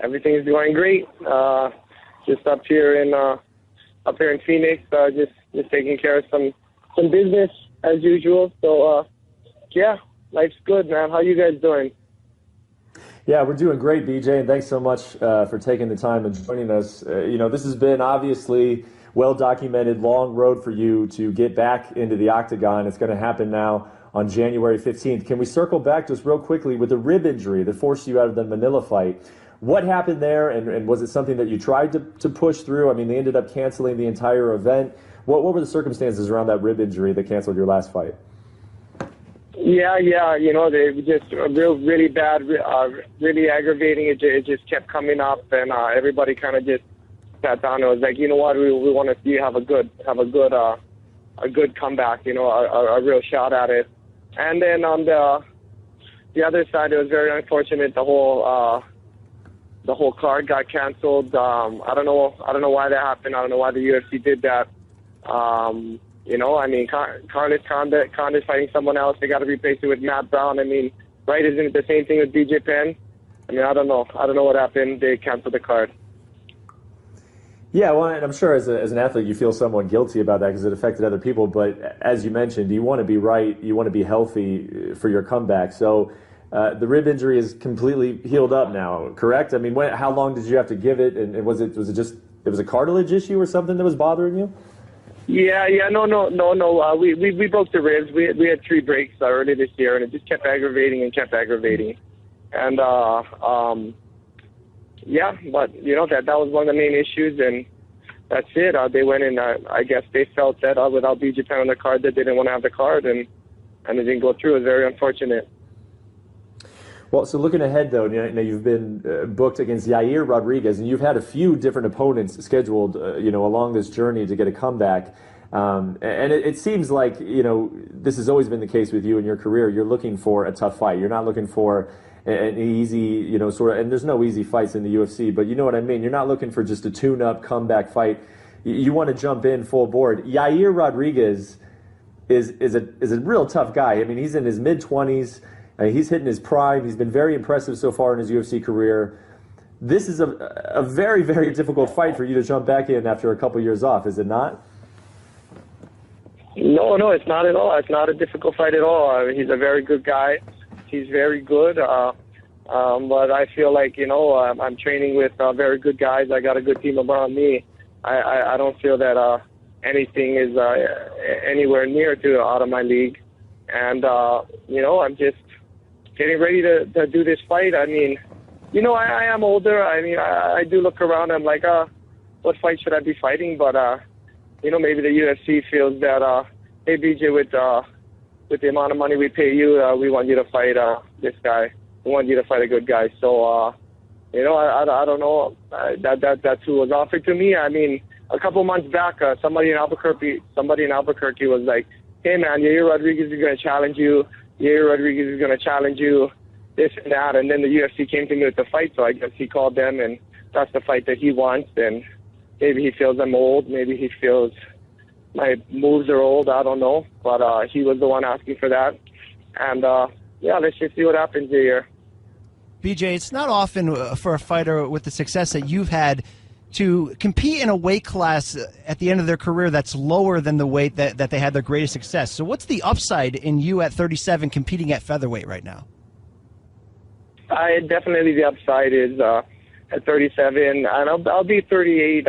everything is going great. Just up here in Phoenix, just taking care of some business as usual. So yeah, life's good, man. How you guys doing? Yeah, we're doing great, BJ, and thanks so much for taking the time and joining us. This has been obviously well-documented, long road for you to get back into the octagon. It's going to happen now on January 15th. Can we circle back just real quickly with the rib injury that forced you out of the Manila fight? What happened there, and was it something that you tried to push through? I mean, they ended up canceling the entire event. What were the circumstances around that rib injury that canceled your last fight? Yeah, they just really bad, really aggravating. It just kept coming up, and everybody kind of just sat down and was like, you know what, we want to see you have a good comeback, a real shot at it. And then on the other side, it was very unfortunate. The whole card got canceled. I don't know why that happened. I don't know why the UFC did that. Connor's fighting someone else. They got to replace it with Matt Brown. I mean, right? Isn't it the same thing with BJ Penn? I mean, I don't know what happened. They canceled the card. Yeah, well, and I'm sure as an athlete you feel somewhat guilty about that because it affected other people. But as you mentioned, you want to be right, you want to be healthy for your comeback. So the rib injury is completely healed up now, correct? I mean, how long did you have to give it? And was it just a cartilage issue or something that was bothering you? Yeah, no. We broke the ribs. We had 3 breaks early this year, and it just kept aggravating. And yeah, but that was one of the main issues, and that's it. They went in. I guess they felt that without BJ Penn on the card, that they didn't want to have the card, and it didn't go through. It was very unfortunate. Well, so looking ahead, though, you've been booked against Yair Rodriguez, and you've had a few different opponents scheduled, along this journey to get a comeback. And it seems like, this has always been the case with you in your career. You're looking for a tough fight. You're not looking for an easy, and there's no easy fights in the UFC, but you know what I mean? You're not looking for just a tune-up comeback fight. You want to jump in full board. Yair Rodriguez is a real tough guy. I mean, he's in his mid-20s. He's hitting his prime. He's been very impressive so far in his UFC career. This is a very, very difficult fight for you to jump back in after a couple years off, is it not? No, it's not at all. It's not a difficult fight at all. He's a very good guy. He's very good. But I feel like, I'm training with very good guys. I got a good team around me. I don't feel that anything is anywhere near to out of my league. And, I'm just getting ready to do this fight. I mean, I am older. I mean, I do look around. I'm like, what fight should I be fighting? But, maybe the UFC feels that, hey, BJ, with the amount of money we pay you, we want you to fight this guy. We want you to fight a good guy. So, I don't know. That's who was offered to me. I mean, a couple months back, somebody in Albuquerque was like, hey, man, Yair Rodriguez is going to challenge you. Yair Rodriguez is going to challenge you, this and that. And then the UFC came to me with the fight, so I guess he called them, and that's the fight that he wants. And maybe he feels I'm old. Maybe he feels my moves are old. I don't know. But he was the one asking for that. And, let's just see what happens here. BJ, it's not often for a fighter with the success that you've had to compete in a weight class at the end of their career that's lower than the weight that they had their greatest success. So what's the upside in you at 37 competing at featherweight right now? Definitely the upside is at 37, and I'll be 38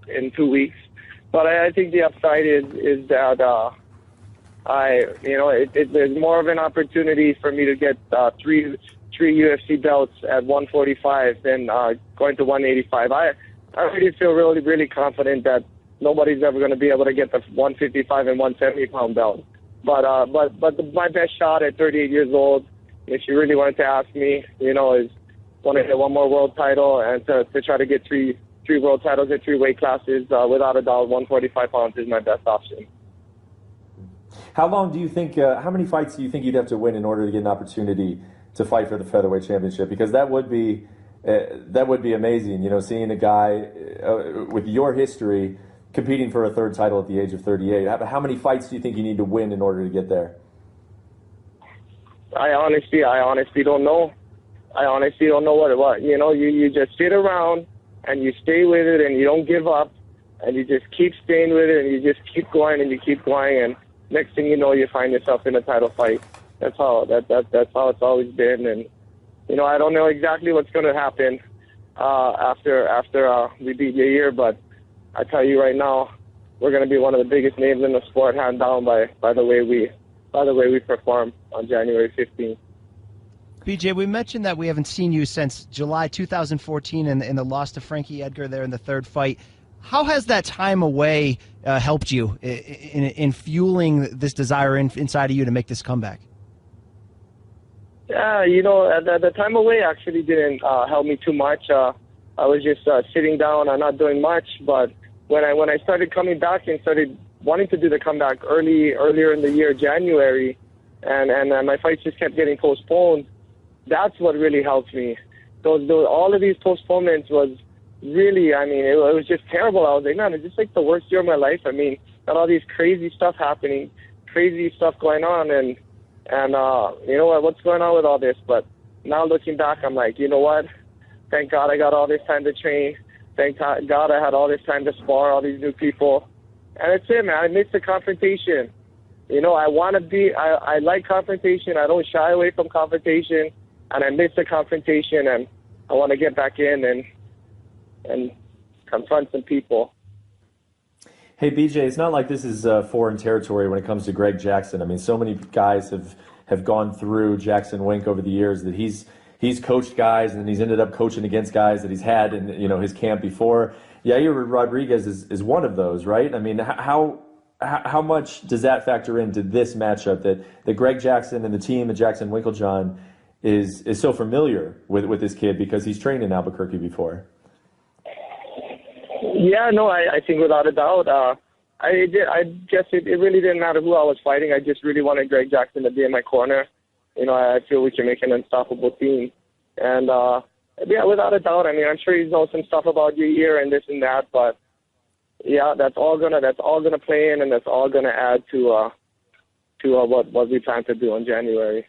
in 2 weeks. But I think the upside is that there's more of an opportunity for me to get three UFC belts at 145 than going to 185. I really feel really, really confident that nobody's ever going to be able to get the 155 and 170 pound belt. But my best shot at 38 years old, if you really wanted to ask me, is want to get one more world title and to try to get three world titles at 3 weight classes. Without a doubt, 145 pounds is my best option. How long do you think? How many fights do you think you'd have to win in order to get an opportunity to fight for the featherweight championship? Because that would be amazing, seeing a guy with your history competing for a 3rd title at the age of 38. How many fights do you think you need to win in order to get there? I honestly don't know. I honestly don't know what you just sit around and you stay with it and you don't give up and you just keep staying with it and you just keep going and you keep going, and next thing you know, you find yourself in a title fight. That's how it's always been. And I don't know exactly what's going to happen after we beat Yair, but I tell you right now, we're going to be one of the biggest names in the sport, hand down, by the way we perform on January 15th. BJ, we mentioned that we haven't seen you since July 2014 in the loss to Frankie Edgar there in the third fight. How has that time away helped you in fueling this desire inside of you to make this comeback? Yeah, the time away actually didn't help me too much. I was just sitting down and not doing much. But when I started coming back and started wanting to do the comeback earlier in the year, January, and my fights just kept getting postponed, that's what really helped me. All of these postponements was really, it was just terrible. I was like, man, it's just like the worst year of my life. Got all these crazy stuff happening, crazy stuff going on, and what's going on with all this? But now looking back, I'm like, you know what? Thank God I got all this time to train. Thank God I had all this time to spar all these new people. And that's it, man. I miss the confrontation. I like confrontation. I don't shy away from confrontation. And I miss the confrontation, and I want to get back in and confront some people. Hey, BJ, it's not like this is foreign territory when it comes to Greg Jackson. So many guys have gone through Jackson Wink over the years that he's coached guys, and he's ended up coaching against guys that he's had in his camp before. Yair Rodriguez is one of those, right? How much does that factor into this matchup that Greg Jackson and the team at Jackson Winklejohn is so familiar with this kid because he's trained in Albuquerque before? Yeah, no, I think without a doubt. I guess it really didn't matter who I was fighting. I just really wanted Greg Jackson to be in my corner. I feel we can make an unstoppable team. And, yeah, without a doubt. I'm sure he knows some stuff about Yair and this and that, but yeah, that's all gonna play in, and that's all gonna add to what we plan to do in January.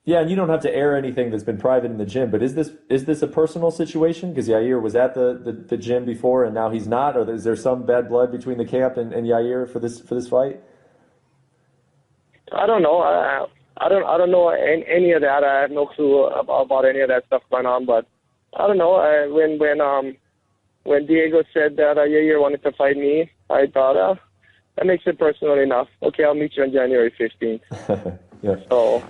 Yeah, and you don't have to air anything that's been private in the gym, but is this a personal situation? Because Yair was at the gym before and now he's not, or is there some bad blood between the camp and Yair for this fight? I don't know. I don't know any of that. I have no clue about any of that stuff going on. But I don't know. When Diego said that Yair wanted to fight me, I thought that makes it personal enough. Okay, I'll meet you on January 15th. Yeah, so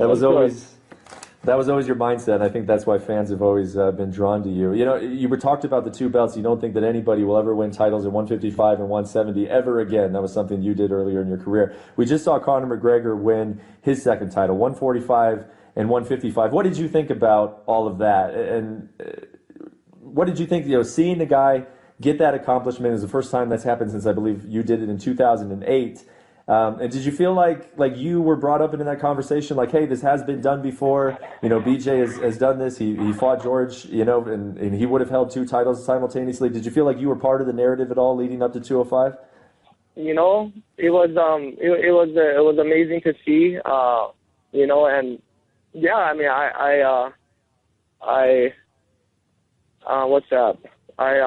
that was always your mindset, and I think that's why fans have always been drawn to you. You were talked about the two belts. You don't think that anybody will ever win titles at 155 and 170 ever again. That was something you did earlier in your career. We just saw Conor McGregor win his second title, 145 and 155. What did you think about all of that? And what did you think, seeing the guy get that accomplishment is the first time that's happened since I believe you did it in 2008. And did you feel like you were brought up into that conversation, like, hey, this has been done before? BJ has done this. He fought George, and he would have held two titles simultaneously. Did you feel like you were part of the narrative at all leading up to 205? It was amazing to see, and yeah, what's that? I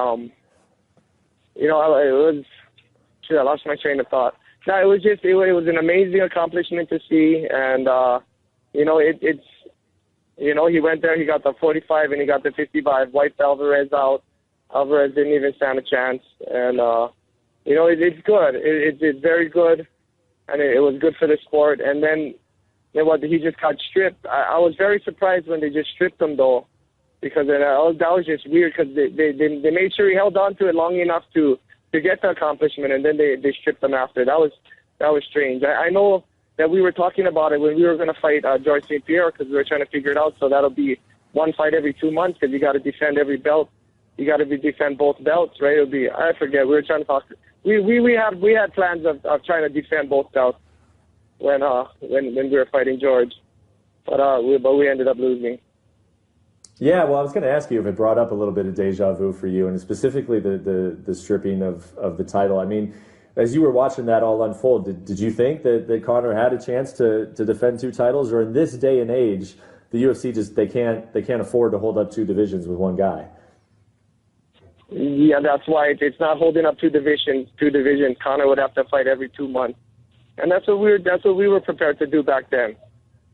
lost my train of thought. No, it was an amazing accomplishment to see, and he went there, he got the 45 and he got the 55, wiped Alvarez out. Alvarez didn't even stand a chance, and it's good. It's very good, and it was good for the sport. And then he just got stripped. I was very surprised when they just stripped him though, because that was just weird because they made sure he held on to it long enough to get the accomplishment, and then they stripped him after. That was strange. I know that we were talking about it when we were going to fight George St. Pierre because we were trying to figure it out. So that'll be one fight every 2 months because you got to defend every belt. You got to defend both belts, right? It'll be, I forget. We were trying to talk. We had plans of trying to defend both belts when we were fighting George, but we ended up losing. Yeah, well, I was going to ask you if it brought up a little bit of deja vu for you, and specifically the stripping of the title. As you were watching that all unfold, did you think that Conor had a chance to defend two titles? Or in this day and age, the UFC just they can't afford to hold up two divisions with one guy. Yeah, that's why it's not holding up two divisions. Conor would have to fight every 2 months, and that's what we were prepared to do back then.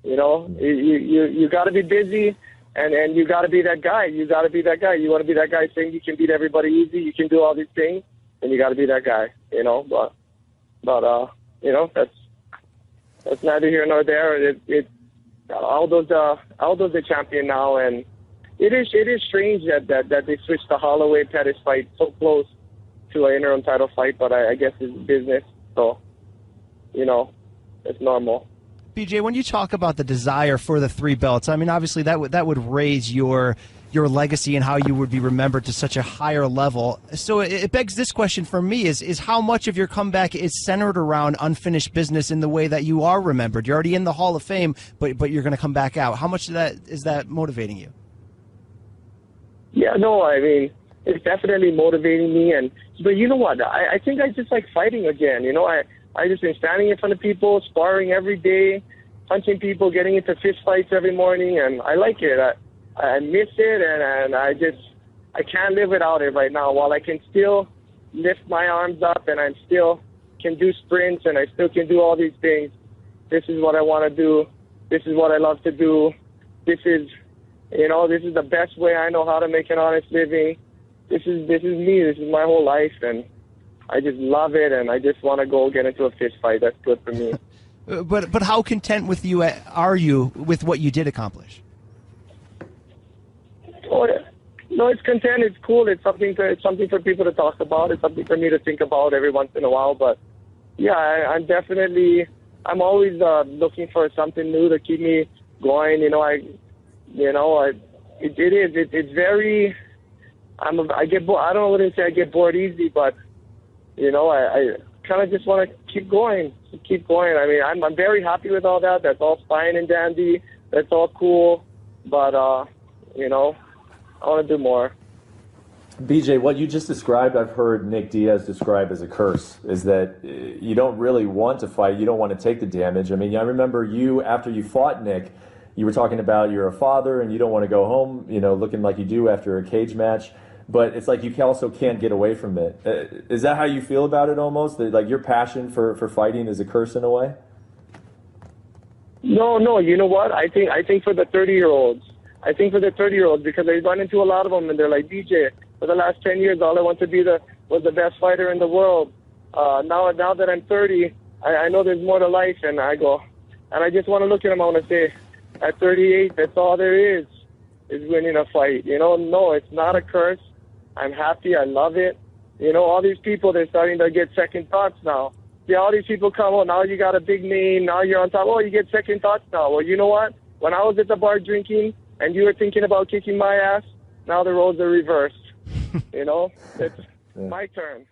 You know, you got to be busy, and you got to be that guy. You got to be that guy. You want to be that guy saying you can beat everybody easy, you can do all these things, and you got to be that guy. You know, but you know, that's neither here nor there. Aldo's the champion now, and it is strange that they switched the Holloway Pettis fight so close to an interim title fight, but I guess it's business, so you know, it's normal. BJ, when you talk about the desire for the 3 belts, I mean, obviously that would raise your legacy and how you would be remembered to such a higher level. So it begs this question for me: is how much of your comeback is centered around unfinished business in the way that you are remembered? You're already in the Hall of Fame, but you're going to come back out. How much of that is that motivating you? Yeah, no, I mean, it's definitely motivating me. But you know what? I think I just like fighting again. You know, I just been standing in front of people, sparring every day, punching people, getting into fist fights every morning, and I like it. I miss it, and I can't live without it right now. While I can still lift my arms up, and I still can do sprints, and I still can do all these things, this is what I want to do. This is what I love to do. This is the best way I know how to make an honest living. This is me. This is my whole life, and I just love it, and I just want to go get into a fist fight. That's good for me. But how content are you with what you did accomplish? Oh, no, it's content. It's cool. It's something for people to talk about. It's something for me to think about every once in a while. But yeah, I'm always looking for something new to keep me going. It's very. I get bored. I don't want to say I get bored easy, but I kind of just want to keep going. I mean, I'm very happy with all that. That's all fine and dandy. That's all cool. But I want to do more. BJ, what you just described, I've heard Nick Diaz describe as a curse, is that you don't really want to fight. You don't want to take the damage. I mean, I remember you, after you fought Nick, you were talking about you're a father and you don't want to go home, looking like you do after a cage match. But it's like you also can't get away from it. Is that how you feel about it almost? That, like, your passion for fighting is a curse in a way? No. You know what? I think for the 30-year-olds. I think for the 30-year-olds, because I run into a lot of them, and they're like, DJ, for the last 10 years, all I want to be was the best fighter in the world. Now that I'm 30, I know there's more to life, and I just want to look at them. I want to say, at 38, that's all there is winning a fight. No, it's not a curse. I'm happy. I love it. All these people, they're starting to get second thoughts now. Yeah, all these people come, oh, now you got a big name, now you're on top. Oh, you get second thoughts now. Well, you know what? When I was at the bar drinking and you were thinking about kicking my ass, now the roles are reversed. It's my turn.